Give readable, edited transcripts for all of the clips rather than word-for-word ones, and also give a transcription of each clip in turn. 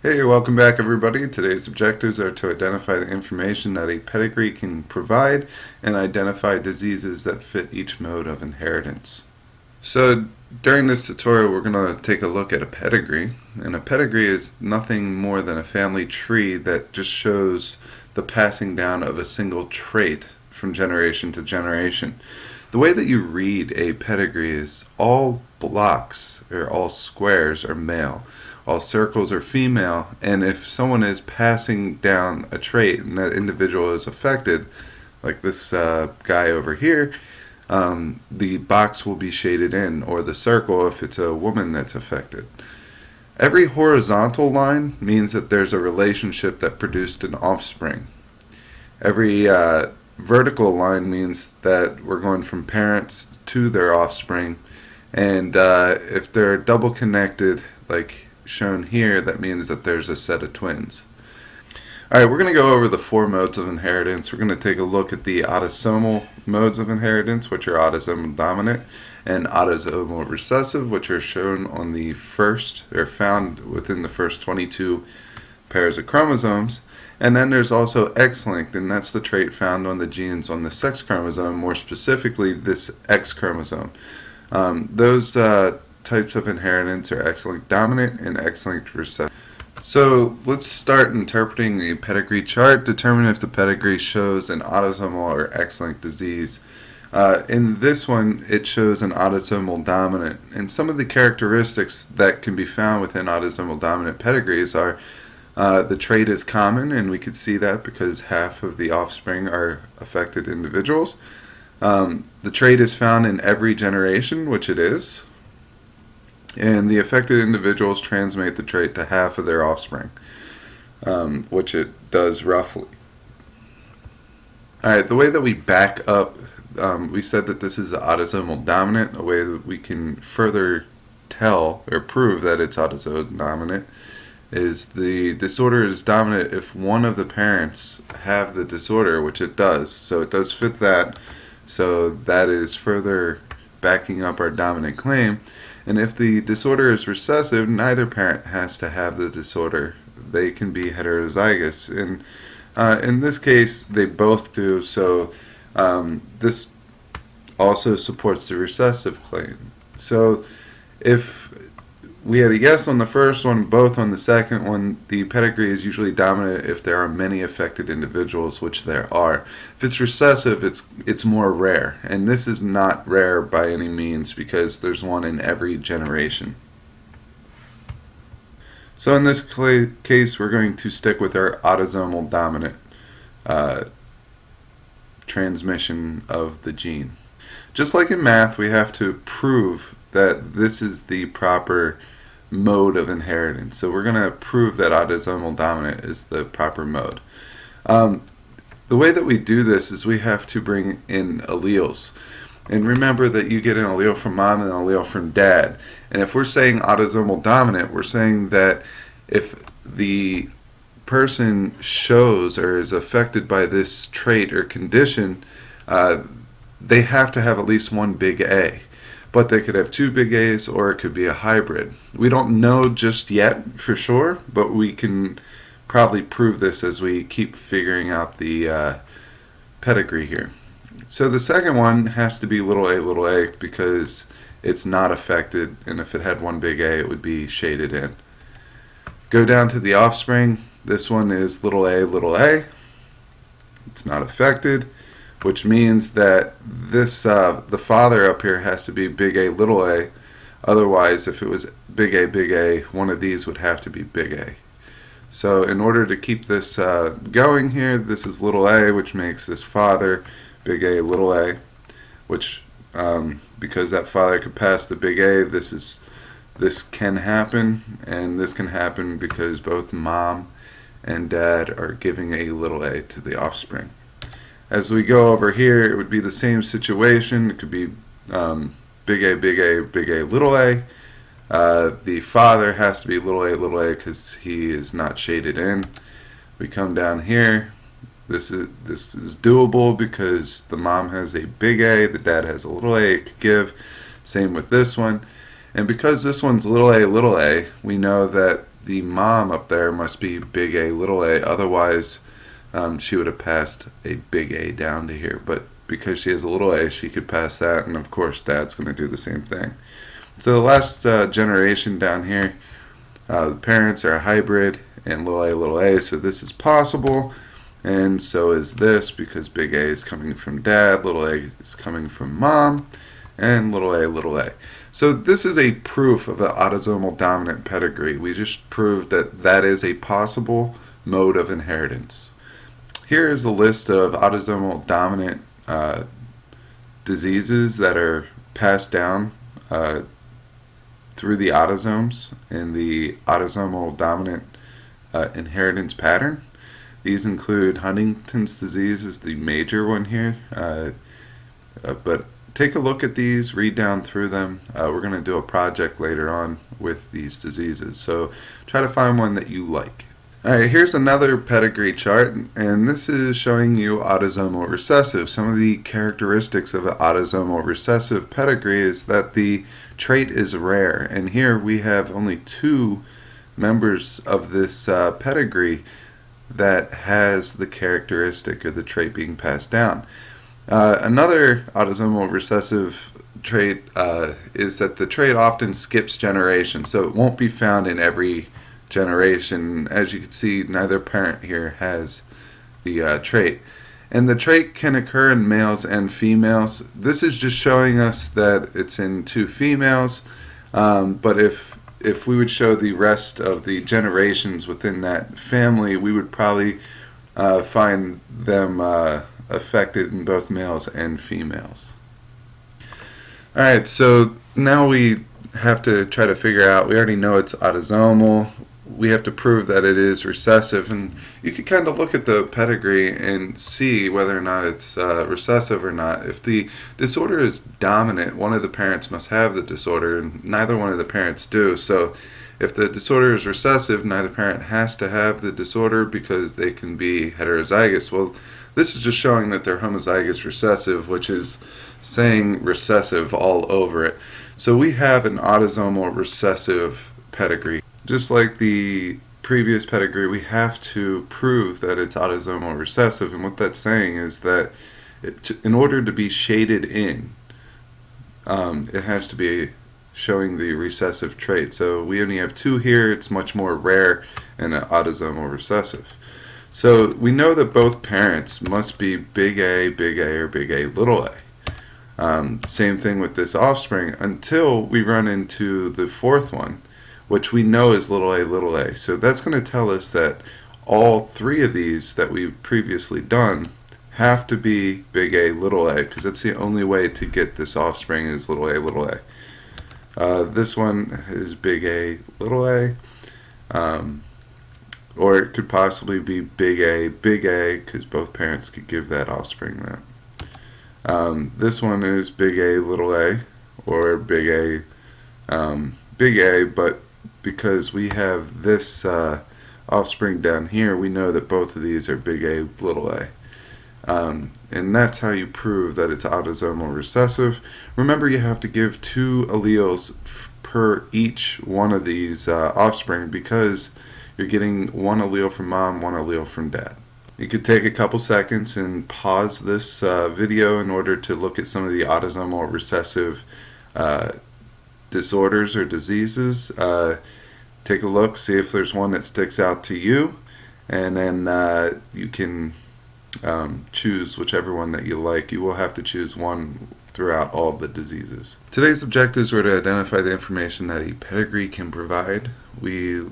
Hey, welcome back everybody. Today's objectives are to identify the information that a pedigree can provide and identify diseases that fit each mode of inheritance. So during this tutorial we're going to take a look at a pedigree, and a pedigree is nothing more than a family tree that just shows the passing down of a single trait from generation to generation. The way that you read a pedigree is all blocks or all squares are male, all circles are female, and if someone is passing down a trait and that individual is affected, like this guy over here, the box will be shaded in, or the circle if it's a woman that's affected. Every horizontal line means that there's a relationship that produced an offspring. Every vertical line means that we're going from parents to their offspring, and if they're double connected like shown here, that means that there's a set of twins. Alright, we're going to go over the four modes of inheritance. We're going to take a look at the autosomal modes of inheritance, which are autosomal dominant and autosomal recessive, which are shown on the first, or found within the first 22 pairs of chromosomes. And then there's also X-linked, and that's the trait found on the genes on the sex chromosome, more specifically this X chromosome. Those types of inheritance are X-linked dominant and X-linked recessive. So let's start interpreting the pedigree chart, determine if the pedigree shows an autosomal or X-linked disease. In this one, it shows an autosomal dominant, and some of the characteristics that can be found within autosomal dominant pedigrees are the trait is common, and we could see that because half of the offspring are affected individuals. The trait is found in every generation, which it is, and the affected individuals transmit the trait to half of their offspring, which it does roughly. Alright, the way that we back up, we said that this is autosomal dominant. The way that we can further tell or prove that it's autosomal dominant is the disorder is dominant if one of the parents have the disorder, which it does. So it does fit that, so that is further backing up our dominant claim. And if the disorder is recessive, neither parent has to have the disorder. They can be heterozygous, and in this case they both do, so this also supports the recessive claim. So if we had a yes on the first one, both on the second one, the pedigree is usually dominant if there are many affected individuals, which there are. If it's recessive, it's more rare, and this is not rare by any means because there's one in every generation. So in this case, we're going to stick with our autosomal dominant transmission of the gene. Just like in math, we have to prove that this is the proper mode of inheritance. So we're going to prove that autosomal dominant is the proper mode. The way that we do this is we have to bring in alleles. And remember that you get an allele from mom and an allele from dad. And if we're saying autosomal dominant, we're saying that if the person shows or is affected by this trait or condition, they have to have at least one big A. But they could have two big A's, or it could be a hybrid. We don't know just yet for sure, but we can probably prove this as we keep figuring out the pedigree here. So the second one has to be little a because it's not affected, and if it had one big A, it would be shaded in. Go down to the offspring. This one is little a. It's not affected, which means that this the father up here has to be big A, little a. Otherwise, if it was big A, one of these would have to be big A. So in order to keep this going here, this is little a, which makes this father big A, little a, which because that father could pass the big A, this can happen, and this can happen because both mom and dad are giving a little a to the offspring. As we go over here, it would be the same situation. It could be big A, little a. The father has to be little a because he is not shaded in. We come down here. This is doable because the mom has a big A, the dad has a little a it could give. Same with this one. And because this one's little a, we know that the mom up there must be big A, little a. Otherwise, she would have passed a big A down to here. But because she has a little a, she could pass that. And of course, dad's going to do the same thing. So the last generation down here, the parents are a hybrid and little a. So this is possible. And so is this, because big A is coming from dad, little a is coming from mom, and little a. So this is a proof of an autosomal dominant pedigree. We just proved that that is a possible mode of inheritance. Here is a list of autosomal dominant diseases that are passed down through the autosomes in the autosomal dominant inheritance pattern. These include Huntington's disease is the major one here, but take a look at these, read down through them. We're going to do a project later on with these diseases, so try to find one that you like. Alright, here's another pedigree chart, and this is showing you autosomal recessive. Some of the characteristics of an autosomal recessive pedigree is that the trait is rare, and here we have only 2 members of this pedigree that has the characteristic or the trait being passed down. Another autosomal recessive trait is that the trait often skips generations, so it won't be found in every generation. As you can see, neither parent here has the trait. And the trait can occur in males and females. This is just showing us that it's in 2 females, but if we would show the rest of the generations within that family, we would probably find them affected in both males and females. Alright, so now we have to try to figure out, we already know it's autosomal, we have to prove that it is recessive, and you can kind of look at the pedigree and see whether or not it's recessive or not. If the disorder is dominant, one of the parents must have the disorder, and neither one of the parents do. So if the disorder is recessive, neither parent has to have the disorder because they can be heterozygous. Well, this is just showing that they're homozygous recessive, which is saying recessive all over it. So we have an autosomal recessive pedigree. Just like the previous pedigree, we have to prove that it's autosomal recessive, and what that's saying is that in order to be shaded in, it has to be showing the recessive trait. So we only have 2 here. It's much more rare in an autosomal recessive. So we know that both parents must be big A, or big A, little a. Same thing with this offspring until we run into the 4th one, which we know is little a. So that's going to tell us that all 3 of these that we've previously done have to be big A, little a, because that's the only way to get this offspring is little a. This one is big A, little a, or it could possibly be big A, because both parents could give that offspring that. This one is big A, little a, or big A, but because we have this offspring down here, we know that both of these are big A, little a. And that's how you prove that it's autosomal recessive. Remember, you have to give 2 alleles per each one of these offspring, because you're getting 1 allele from mom, 1 allele from dad. You could take a couple seconds and pause this video in order to look at some of the autosomal recessive disorders or diseases. Take a look, see if there's one that sticks out to you, and then you can choose whichever one that you like. You will have to choose one throughout all the diseases. Today's objectives were to identify the information that a pedigree can provide. We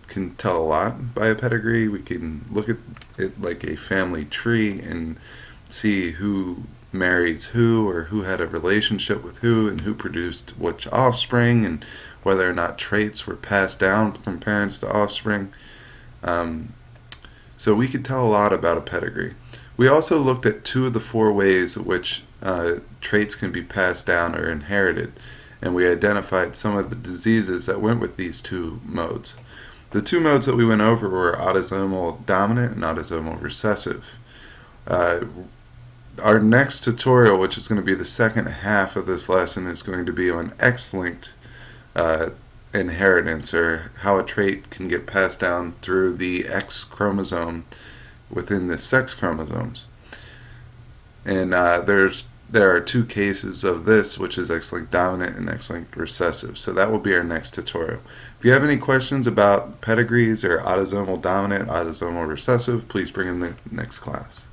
can tell a lot by a pedigree. We can look at it like a family tree and see who marries who, or who had a relationship with who, and who produced which offspring, and whether or not traits were passed down from parents to offspring. So we could tell a lot about a pedigree. We also looked at 2 of the 4 ways in which traits can be passed down or inherited, and we identified some of the diseases that went with these 2 modes. The 2 modes that we went over were autosomal dominant and autosomal recessive. Our next tutorial, which is going to be the second half of this lesson, is going to be on X-linked uh, inheritance, or how a trait can get passed down through the X chromosome within the sex chromosomes. And there are two cases of this, which is X-linked dominant and X-linked recessive. So that will be our next tutorial. If you have any questions about pedigrees or autosomal dominant, autosomal recessive, please bring in the next class.